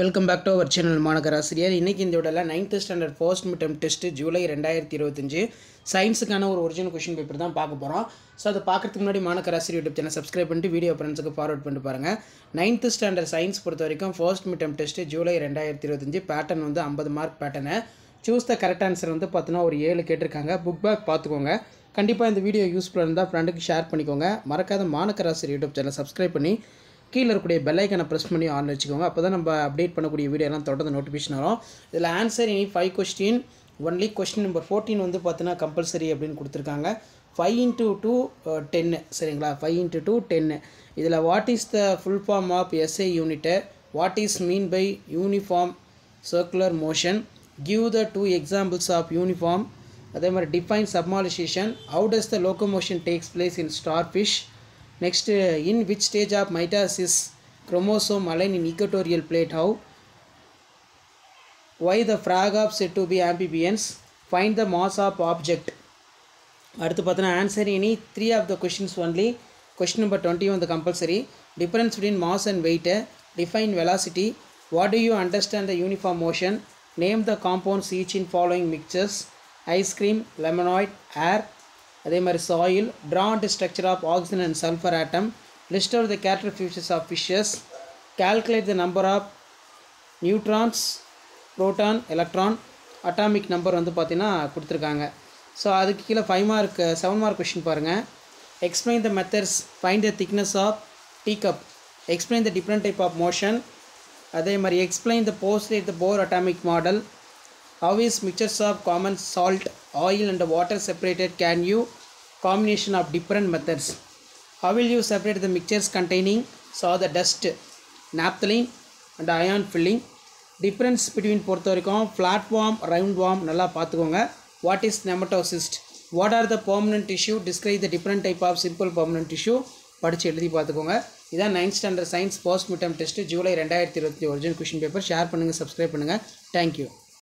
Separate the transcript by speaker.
Speaker 1: Welcome back to our channel மாணவராசிரியர். இன்றைக்கி இந்த விடல 9th standard first midterm test July 2025 சயின்ஸுக்கான ஒரு ஒரிஜினல் கொஷின் பேப்பர் தான் பார்க்க போகிறோம். ஸோ அதை பார்க்குறதுக்கு முன்னாடி மாணவராசிரியர் யூடியூப் சேனல் சப்ஸ்கிரைப் பண்ணிட்டு வீடியோ ஃப்ரெண்ட்ஸுக்கு ஃபார்வர்ட் பண்ணிட்டு பாருங்கள். 9th ஸ்டாண்டர்ட் சயின்ஸ் பொறுத்த வரைக்கும் first midterm test July 2025 pattern வந்து 50 mark pattern. Choose the correct answer வந்து பார்த்தீங்கன்னா ஒரு 7 கேட்டிருக்காங்க. புக் பேக் பார்த்துக்கோங்க. கண்டிப்பாக இந்த வீடியோ யூஸ்ஃபுல்லாக இருந்தால் ஃப்ரெண்டுக்கு ஷேர் பண்ணிக்கோங்க. மறக்காத மாணவராசிரியர் யூடியூப் சேனல் சப்ஸ்கிரைப் பண்ணி கீழே இருக்கக்கூடிய பெல் ஐக்கனை ப்ரெஸ் பண்ணி ஆன் வச்சுக்கோங்க. அப்போ தான் நம்ம அப்டேட் பண்ணக்கூடிய வீடியோலாம் தொடர்ந்து நோட்டிஃபிகேஷன் வரும். இதில் ஆன்சர் இனி 5 கொஸ்டின் ஒன்லி. கொஸ்டின் நம்பர் 14 வந்து பார்த்தீங்கன்னா கம்பல்சரி அப்படின்னு கொடுத்துருக்காங்க. 5 × 2 10 சரிங்களா. 5 × 2 10. இதில் what is the full form of SI unit, what is mean by uniform circular motion, give the 2 examples of uniform, அதே மாதிரி டிஃபைன் சப்மாலிசேஷன், how does the locomotion takes place in starfish, next in which stage of mitosis chromosome align in equatorial plate, how, why the frog are said to be amphibians, find the mass of object. அடுத்து பார்த்தீங்கன்னா answer இனி 3 of the questions only. Question number 20 வந்து compulsory. Difference between mass and weight, define velocity, what do you understand the uniform motion, name the compounds each in following mixtures, ice cream, lemonade, air, அதே மாதிரி soil, draw the structure of oxygen and sulphur atom, list out the character features of fishes, calculate the number of neutrons, proton, electron, atomic number வந்து பார்த்தீங்கன்னா கொடுத்துருக்காங்க. So அதுக்கு கீழே 7 mark question பாருங்கள். Explain the methods, find the thickness of tea cup, explain the different type of motion, அதே மாதிரி explain the postulate the Bohr atomic model, how is mixtures of common salt, oil and water separated, can you combination of different methods, how will you separate the mixtures containing sawdust, naphthalene and ion filling, difference between பொறுத்த வரைக்கும் flat worm, round worm நல்லா பார்த்துக்கோங்க. what is nematocyst, what are the permanent tissue, describe the different type of simple permanent tissue படித்து எழுதி பார்த்துக்கோங்க. இதான் 9th standard science first midterm test July 2025 original question paper. Share பண்ணுங்கள், subscribe பண்ணுங்கள். Thank you.